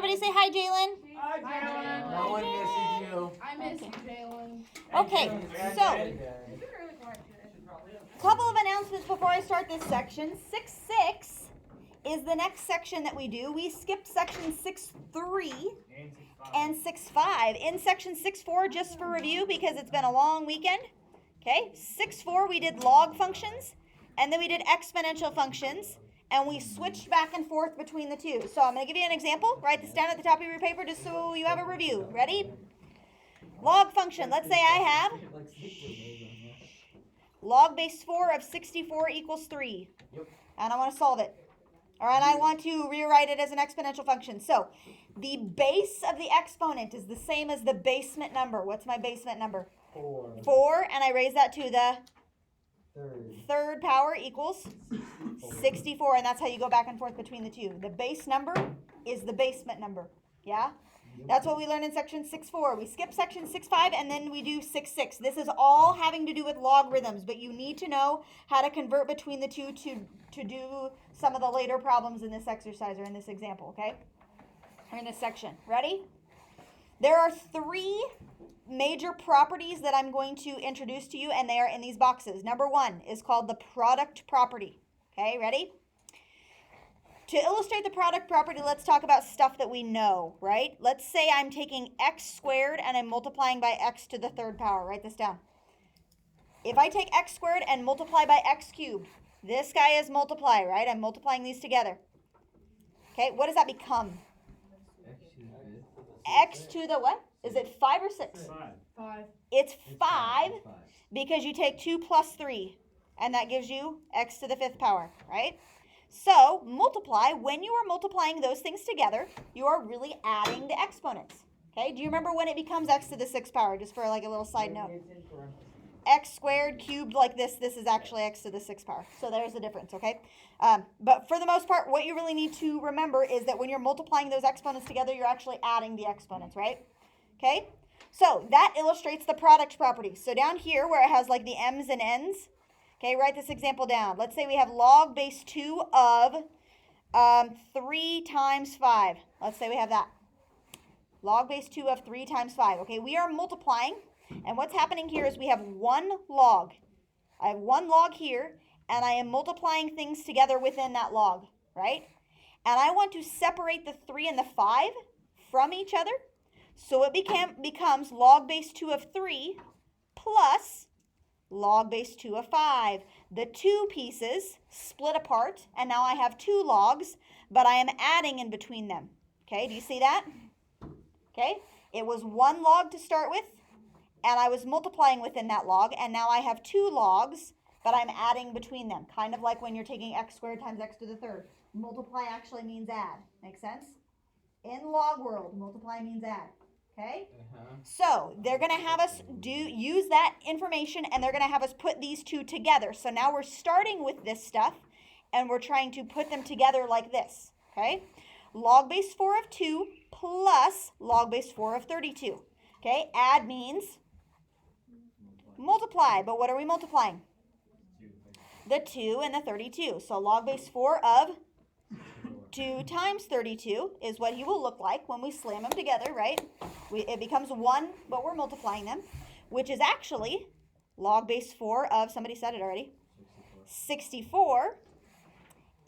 everybody say hi, Jalen. Hi, Jalen. No one misses you. I miss you, Jalen. Okay, so couple of announcements before I start this section. 6.6 is the next section that we do. We skipped section 6.3 and 6.5. In section 6.4, just for review because it's been a long weekend. Okay, 6.4 we did log functions, and then we did exponential functions, and we switched back and forth between the two. So I'm going to give you an example. Write this down at the top of your paper just so you have a review. Ready? Log function. Let's say I have log base 4 of 64 equals 3. And I want to solve it. All right, I want to rewrite it as an exponential function. So the base of the exponent is the same as the basement number. What's my basement number? 4, and I raise that to the third power equals 64, and that's how you go back and forth between the two. The base number is the basement number. Yeah? That's what we learned in section 6.4. We skip section 6.5 and then we do 6.6. This is all having to do with logarithms, but you need to know how to convert between the two to do some of the later problems in this exercise or in this example, okay? Or in this section. Ready? There are 3 major properties that I'm going to introduce to you, and they are in these boxes. Number 1 is called the product property. Okay, ready? To illustrate the product property, let's talk about stuff that we know, right? Let's say I'm taking x squared and I'm multiplying by x to the third power. Write this down. If I take x squared and multiply by x cubed, this guy is multiply, right? I'm multiplying these together. Okay, what does that become? X to the what? Is it 5 or 6? 5. It's 5 because you take 2 plus 3, and that gives you x to the 5th power, right? So multiply, when you are multiplying those things together, you are really adding the exponents. Okay, do you remember when it becomes x to the 6th power? Just for like a little side note. X squared cubed like this is actually x to the 6th power. So there's the difference, okay? But for the most part, what you really need to remember is that when you're multiplying those exponents together, you're actually adding the exponents, right? Okay, so that illustrates the product property. So down here where it has like the m's and n's, okay, write this example down. Let's say we have log base 2 of 3 times 5. Let's say we have that. Log base 2 of 3 times 5. Okay, we are multiplying, and what's happening here is we have one log. I have one log here, and I am multiplying things together within that log, right? And I want to separate the 3 and the 5 from each other, so it becomes log base 2 of 3 plus log base 2 of 5. The 2 pieces split apart, and now I have 2 logs, but I am adding in between them. Okay, do you see that? Okay, it was 1 log to start with, and I was multiplying within that log, and now I have 2 logs, but I'm adding between them. Kind of like when you're taking x squared times x to the 3rd. Multiply actually means add. Make sense? In log world, multiply means add. Okay? So they're going to have us use that information, and they're going to have us put these two together. So now we're starting with this stuff, and we're trying to put them together like this. Okay? Log base 4 of 2 plus log base 4 of 32. Okay? Add means multiply. But what are we multiplying? The 2 and the 32. So log base 4 of 2 times 32 is what he will look like when we slam them together, right? It becomes 1, but we're multiplying them, which is actually log base 4 of, somebody said it already, 64.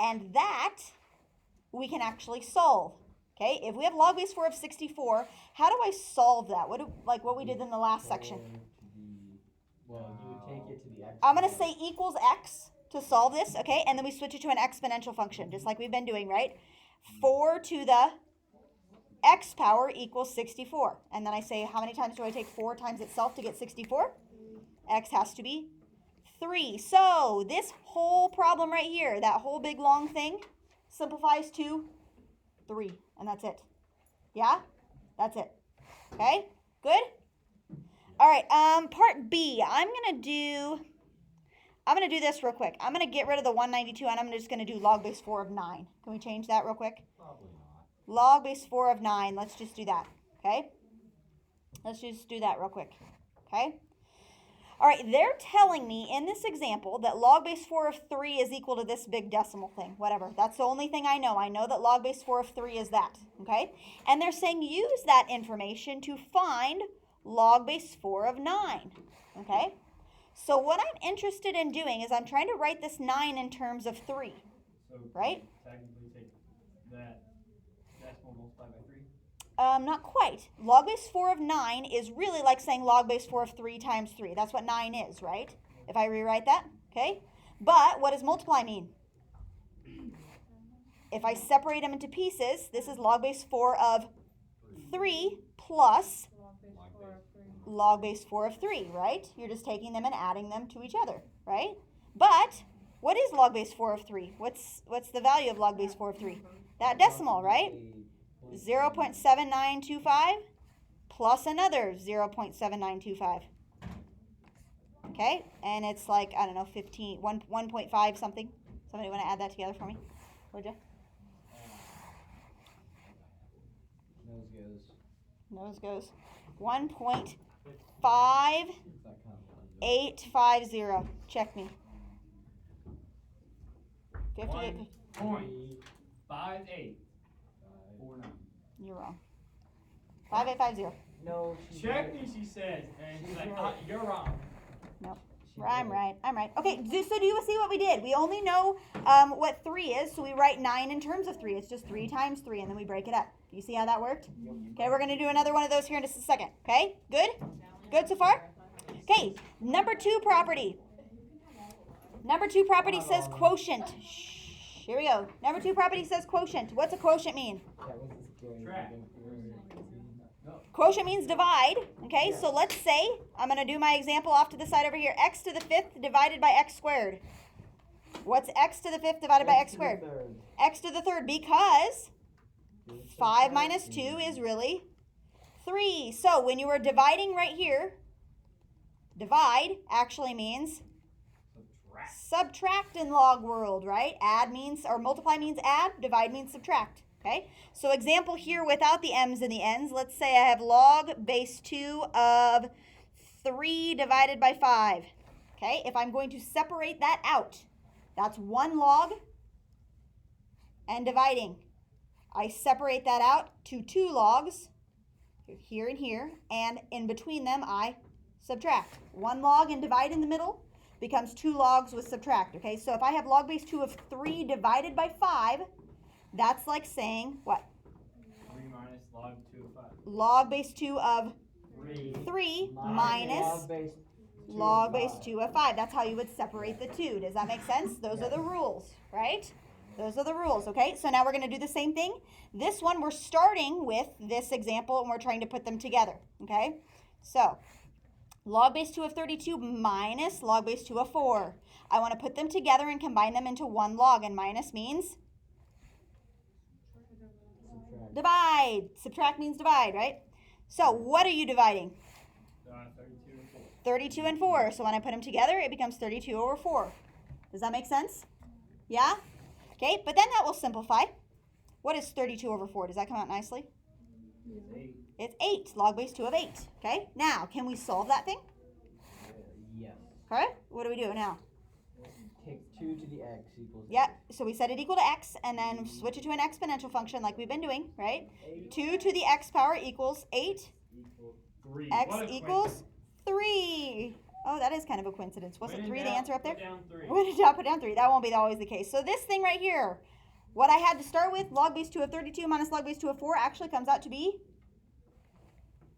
And that we can actually solve. Okay, if we have log base 4 of 64, how do I solve that? What we did in the last section? Well, you would take it to the x. I'm going to say equals x to solve this, okay? And then we switch it to an exponential function, just like we've been doing, right? 4 to the x power equals 64. And then I say, how many times do I take 4 times itself to get 64? X has to be 3. So this whole problem right here, that whole big long thing, simplifies to 3. And that's it. Yeah? That's it. Okay? Good? All right, part B. I'm going to do this real quick. I'm going to get rid of the 192, and I'm just going to do log base 4 of 9. Can we change that real quick? Probably not. Log base 4 of 9. Let's just do that, okay? Let's just do that real quick, okay? All right, they're telling me in this example that log base 4 of 3 is equal to this big decimal thing, whatever. That's the only thing I know. I know that log base 4 of 3 is that, okay? And they're saying use that information to find log base 4 of 9, okay? So what I'm interested in doing is I'm trying to write this 9 in terms of 3, right? Technically take that decimal multiplied by 3. Not quite. Log base 4 of 9 is really like saying log base 4 of 3 times 3. That's what 9 is, right? If I rewrite that, okay? But what does multiply mean? If I separate them into pieces, this is log base 4 of 3 plus log base 4 of 3, right? You're just taking them and adding them to each other, right? But what is log base 4 of 3? What's the value of log base 4 of 3? That decimal, right? 0.7925 plus another 0.7925. Okay, and it's like, I don't know, 1.5 something. Somebody want to add that together for me? Would you? Nose goes. 1.5850. Check me. 58. 1.5849. You're wrong. 5850. No. Check me, she says, and she's like, you're wrong. Nope. I'm right. Okay, so do you see what we did? We only know what 3 is, so we write 9 in terms of 3. It's just 3 times 3, and then we break it up. Do you see how that worked? Okay, we're going to do another one of those here in just a second. Okay, good? Good so far? Okay, number 2 property. Number 2 property says quotient. Shh, here we go. Number 2 property says quotient. What's a quotient mean? Quotient means divide, okay? So let's say, I'm going to do my example off to the side over here. X to the 5th divided by x squared. What's x to the 5th divided by x squared? X to the 3rd, because 5 minus 2 is really 3. So when you were dividing right here, divide actually means subtract in log world, right? Add means, or multiply means add, divide means subtract. Okay, so example here without the m's and the n's. Let's say I have log base 2 of 3 divided by 5. Okay, if I'm going to separate that out, that's 1 log and dividing. I separate that out to 2 logs, here and here, and in between them I subtract. 1 log and divide in the middle becomes 2 logs with subtract. Okay, so if I have log base 2 of 3 divided by 5, that's like saying what? 3 minus log 2 of 5. Log base 2 of 3 minus log base 2 of 5. That's how you would separate the two. Does that make sense? Those are the rules, right? Those are the rules, okay? So now we're going to do the same thing. This one, we're starting with this example, and we're trying to put them together, okay? So, log base 2 of 32 minus log base 2 of 4. I want to put them together and combine them into 1 log, and minus means divide. Subtract means divide, right? So what are you dividing? 32 and 4. 32 and 4. So when I put them together, it becomes 32 over 4. Does that make sense? Yeah? Okay, but then that will simplify. What is 32 over 4? Does that come out nicely? It's 8. It's 8. Log base 2 of 8. Okay, now can we solve that thing? Yes. Okay, what do we do now? Take 2 to the x equals. Yep, so we set it equal to x and then switch it to an exponential function like we've been doing, right? 2 to the x power equals 8. Equals 3. X What a equals 3. Oh, that is kind of a coincidence. Wasn't 3 the answer up there? Put down 3. When did I put down 3? That won't be always the case. So this thing right here, what I had to start with, log base 2 of 32 minus log base 2 of 4 actually comes out to be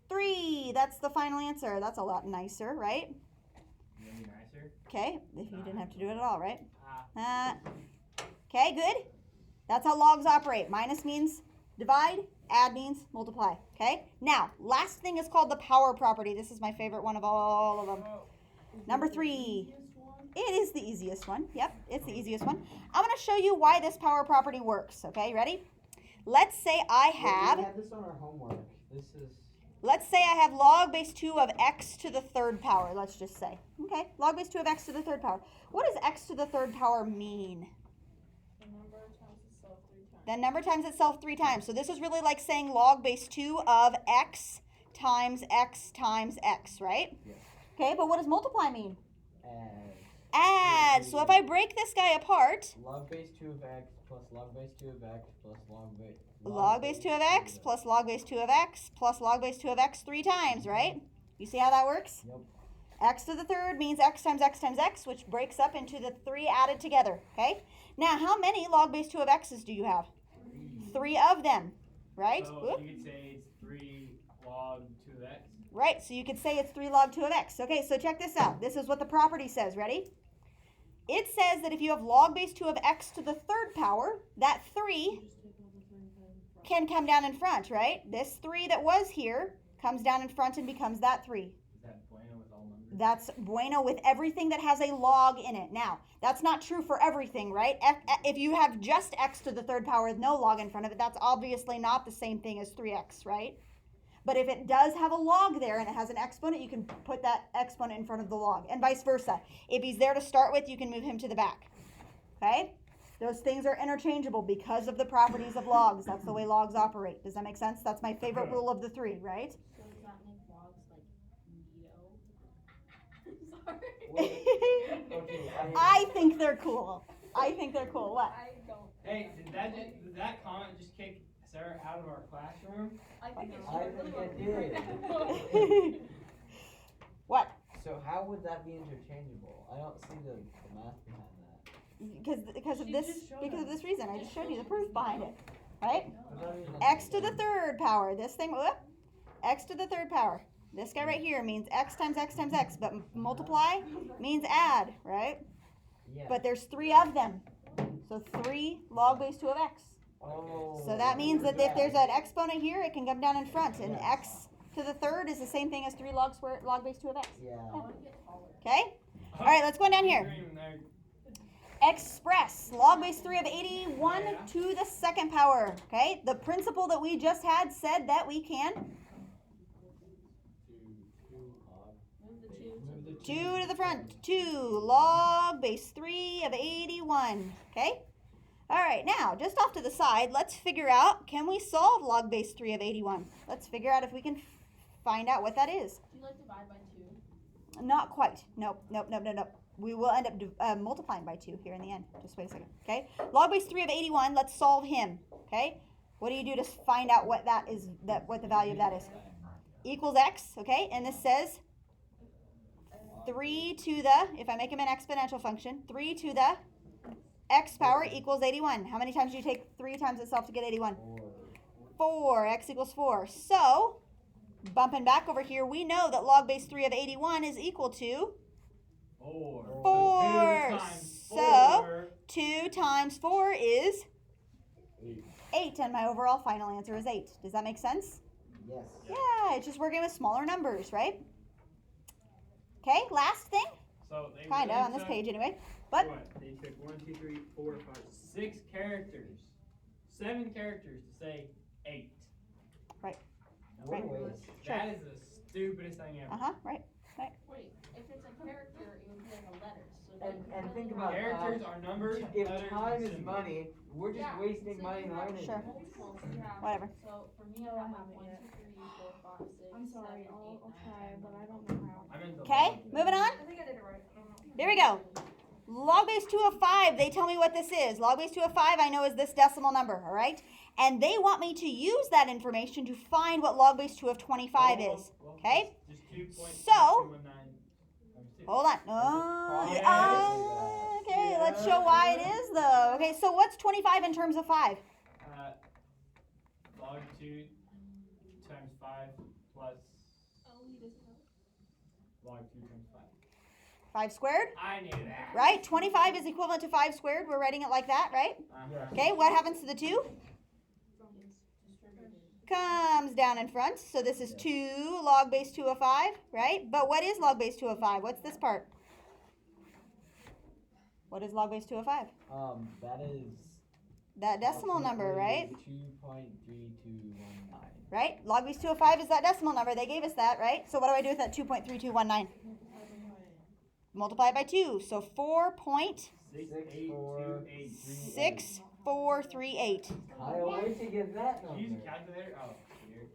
3. That's the final answer. That's a lot nicer, right? Maybe nicer. Okay, if you didn't have to do it at all, right? Ah. Okay, good. That's how logs operate. Minus means divide, add means multiply. Okay, now, last thing is called the power property. This is my favorite one of all of them. Number 3. It is the easiest one. Yep, it's the easiest one. I'm going to show you why this power property works. Okay, ready? Let's say I have... We had this on our homework. This is... Let's say I have log base 2 of x to the 3rd power, let's just say. Okay, log base 2 of x to the 3rd power. What does x to the 3rd power mean? The number times itself 3 times. So this is really like saying log base 2 of x times x times x, right? Yes. Okay, but what does multiply mean? Add. Add. So if I break this guy apart, Log base 2 of x plus log base 2 of x plus log base 2 of x plus log base 2 of x plus log base 2 of x 3 times, right? You see how that works? Yep. X to the third means x times x times x, which breaks up into the 3 added together, okay? Now, how many log base 2 of x's do you have? 3 of them, right? So Whoop. you could say it's 3 log 2 of x. Right, so you could say it's 3 log 2 of x. Okay, so check this out. This is what the property says. Ready? It says that if you have log base 2 of x to the third power, that 3 can come down in front, right? This 3 that was here comes down in front and becomes that 3. Is that bueno with all numbers? That's bueno with everything that has a log in it. Now, that's not true for everything, right? If you have just x to the third power with no log in front of it, that's obviously not the same thing as 3x, right? But if it does have a log there and it has an exponent, you can put that exponent in front of the log, and vice versa. If he's there to start with, you can move him to the back. Okay? Those things are interchangeable because of the properties of logs. That's the way logs operate. Does that make sense? That's my favorite rule of the 3, right? So does that make logs like neato? Sorry. Okay, I think they're cool. I think they're cool. What? I don't. Hey, did that comment just kick Sarah out of our classroom? I think it I should think really it What? So how would that be interchangeable? I don't see the math behind that. Because of She this just showed because of us. this reason. I just showed you the proof behind it. Right? But that means X to the third power. This thing, whoop. X to the third power. This guy right here means x times x times x, but multiply means add, right? Yeah. But there's 3 of them. So 3 log base 2 of x. Oh. So that means that if there's an exponent here, it can come down in front. And Yeah. x to the third is the same thing as 3 log base 2 of x. Yeah. Okay? All right, let's go down here. Green there. Express log base 3 of 81 to the second power. Okay? The principle that we just had said that we can Move the 2 2 to the front. 2 log base 3 of 81. Okay? All right, now, just off to the side, let's figure out, can we solve log base 3 of 81? Let's figure out if we can find out what that is. Do you like divide by 2? Not quite. Nope. We will end up multiplying by 2 here in the end. Just wait a second, okay? Log base 3 of 81, let's solve him, okay? What do you do to find out what that is, what the value of that is? Equals x, okay? And this says 3 to the, if I make him an exponential function, 3 to the x power equals 81. How many times do you take 3 times itself to get 81? 4. X equals 4. So, bumping back over here, we know that log base 3 of 81 is equal to 4. 4. 2 times So, 4. 2 times 4 is 8. 8, and my overall final answer is 8. Does that make sense? Yes. Yeah, it's just working with smaller numbers, right? Okay, last thing, So they kind of, really on this took- page anyway. But, What? They took 1, 2, 3, 4, 5, 6 characters, 7 characters to say 8. Right. What a Right. waste. Sure. That is the stupidest thing ever. right. Wait, if it's a character, it would be like a letter. So And- they and really think have about Characters are numbers, If letters, time and is symbols. money, we're just Yeah, wasting so money you have learning. Sure. multiples, you have- Whatever. So for me, I No, I have haven't 1, yet. 2, 3, 4, 5, 6, I'm sorry, 7, 8, I'll 9, try, 10, but I don't know how. I meant the Okay, log. moving on. I think I did it right. I don't know. There we go. Log base 2 of 5, they tell me what this is. Log base 2 of 5, I know is this decimal number, all right? And they want me to use that information to find what log base 2 of 25 is, okay? Just 2.219 So- times 2. Hold on. Okay, let's show why it is, though. Okay, so what's 25 in terms of 5? Log 2 times 5 plus log 2 times 5. 5 squared, I knew that. right? 25 is equivalent to 5 squared. We're writing it like that, right? Uh-huh. Okay, what happens to the 2? distributed. Comes down in front. So this is 2 log base 2 of 5, right? But what is log base 2 of 5? What's this part? What is log base 2 of 5? That is That decimal number, right? 2.3219. Right? Log base 2 of 5 is that decimal number. They gave us that, right? So what do I do with that 2.3219? Multiply it by 2. So 4.6438. 4.6438. Kyle, where'd you get that Use a number? calculator? Oh, here.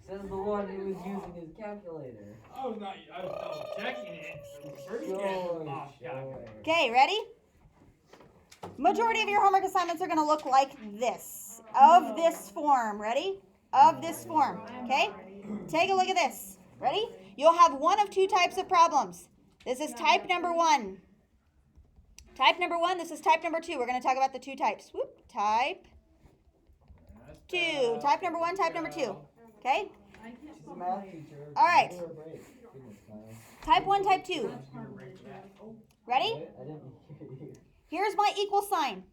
Says the one who was using his calculator. I was double checking it. First calculator. Okay, ready? Majority of your homework assignments are going to look like this. Of this form. Ready? Of this form. Okay? Take a look at this. Ready? You'll have one of two types of problems. This is type number 1. Type number 1. This is type number 2. We're going to talk about the two types. Whoop. Type 2. Type number 1, type number 2. Okay? She's a math teacher. All right. Give her a break. Goodness, guys. Type 1, type 2. Ready? I didn't hear you. Here's my equal sign.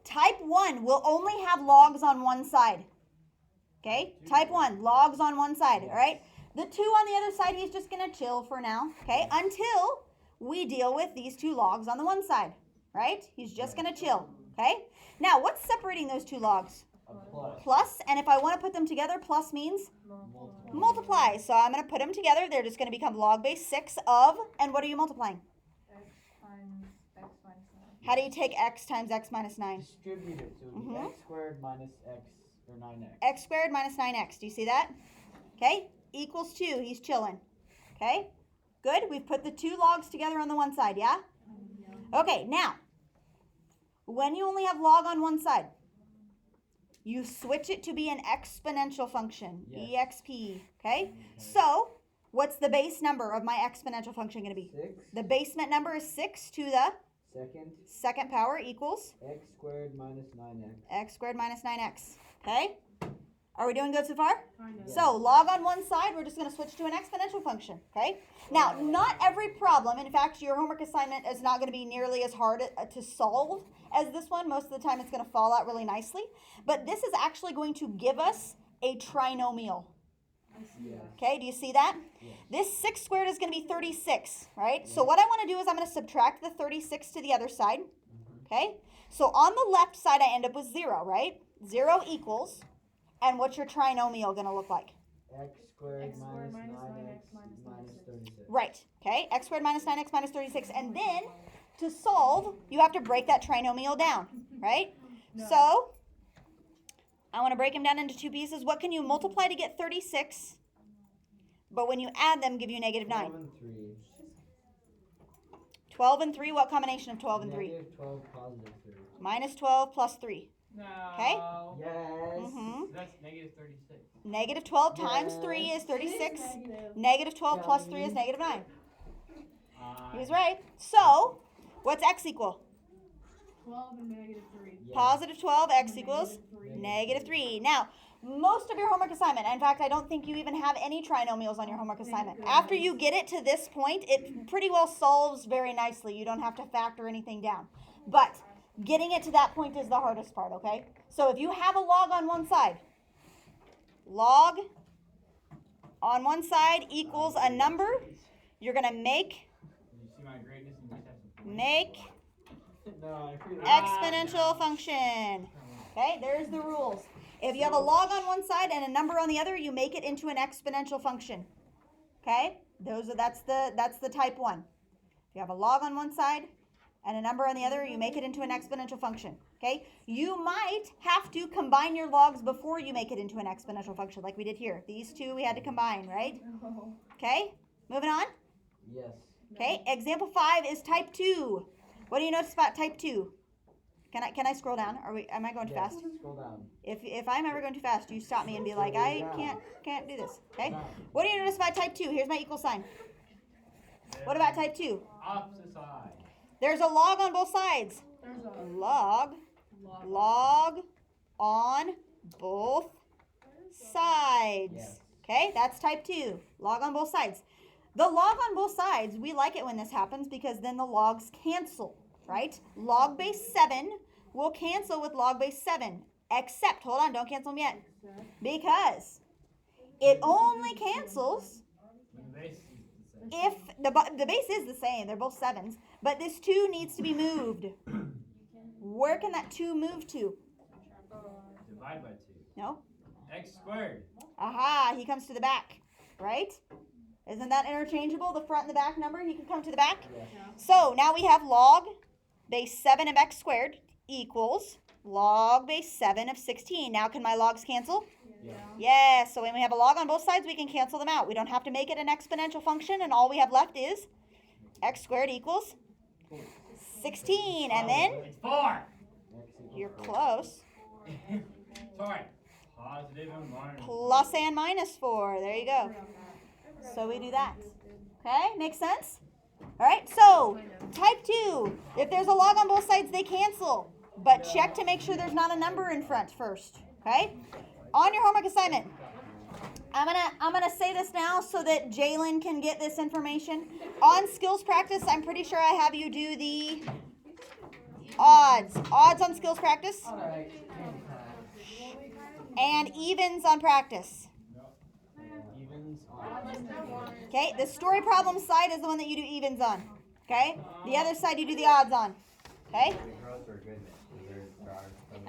Type 1 will only have logs on one side. Okay? Type 1, logs on one side. All right? The 2 on the other side, he's just going to chill for now. Okay? Until we deal with these 2 logs on the one side. Right? He's just going to chill. Okay? Now, what's separating those 2 logs? A plus. Plus, and if I want to put them together, plus means multiply. So I'm going to put them together. They're just going to become log base 6 of, and what are you multiplying? X times X minus 9. How do you take x times x minus 9? Distribute it. So it would be x squared minus x or 9x. X squared minus 9x. Do you see that? Okay? Equals 2. He's chilling. Okay? Good. We've put the 2 logs together on the one side, yeah? Okay, now, when you only have log on one side, you switch it to be an exponential function, Yes. exp, okay? So, what's the base number of my exponential function going to be? 6. The basement number is 6 to the Second. second power equals X squared minus 9x. x squared minus 9x, okay? Are we doing good so far? Kind of. So, log on one side, we're just going to switch to an exponential function, okay? Now, not every problem, in fact, your homework assignment is not going to be nearly as hard to solve as this one. Most of the time, it's going to fall out really nicely. But this is actually going to give us a trinomial, I see that. okay? Do you see that? Yes. This 6 squared is going to be 36, right? So, what I want to do is I'm going to subtract the 36 to the other side, okay? So, on the left side, I end up with 0, right? 0 equals, and what's your trinomial going to look like? X squared X squared minus minus 9x 9x minus 36. Right, okay? X squared minus 9x minus 36. And then, to solve, you have to break that trinomial down, right? No. So, I want to break them down into 2 pieces. What can you multiply to get 36? But when you add them, give you negative 9. 12 and 3. 12 and 3, what combination of 12 and 3? Negative 12, positive 3. Minus 12 plus 3. No. Okay. Yes. That's negative 36. Negative 12 times 3 is 36. Negative 12 plus 3 is negative 9. He's right. So, what's x equal? 12 and negative 3. Yes. Positive 12, x equals Negative 3. negative 3. Now, most of your homework assignment, in fact, I don't think you even have any trinomials on your homework assignment. After you get it to this point, it pretty well solves very nicely. You don't have to factor anything down. But getting it to that point is the hardest part, okay? So if you have a log on one side, log on one side equals a number, you're going to make You see my greatness and you just have some. No, I feel exponential function. Okay, there's the rules. If you have a log on one side and a number on the other, you make it into an exponential function. Okay? That's the type 1. If you have a log on one side and a number on the other, you make it into an exponential function. Okay? You might have to combine your logs before you make it into an exponential function, like we did here. These 2 we had to combine, right? No. Okay? Moving on. Yes. Okay? Example 5 is type 2. What do you notice about type 2? Can I scroll down? Am I going too fast? Scroll down. If I'm ever going too fast, you stop me and be like, I can't do this. Okay? What do you notice about type 2? Here's my equal sign. What about type 2? Opposite side. There's a log on both sides. There's a Log on both sides. Yes. Okay? That's type 2. Log on both sides. The log on both sides, we like it when this happens because then the logs cancel, right? Log base 7 will cancel with log base 7, except, hold on, don't cancel them yet, because it only cancels When the base is the same. if the base is the same. They're both 7s, but this 2 needs to be moved. Where can that 2 move to? Divide by 2. No? X squared. Aha, he comes to the back, right? Isn't that interchangeable, the front and the back number? He can come to the back. Yes. So now we have log base 7 of x squared equals log base 7 of 16. Now can my logs cancel? Yes. Yes, so when we have a log on both sides, we can cancel them out. We don't have to make it an exponential function, and all we have left is x squared equals 16. And then, It's 4. you're close, Sorry. Positive and minus. plus and minus 4. There you go. So we do that. Okay, makes sense? All right, so type 2. If there's a log on both sides, they cancel. But check to make sure there's not a number in front first. Okay? On your homework assignment, I'm gonna say this now so that Jalen can get this information. On skills practice, I'm pretty sure I have you do the odds. Odds on skills practice. Alright. And evens on practice. Evens on. Okay, the story problem side is the one that you do evens on. Okay? The other side you do the odds on. Okay? Growth or goodness? Is there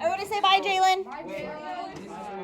Everybody say bye, Jalen. Bye, Jalen.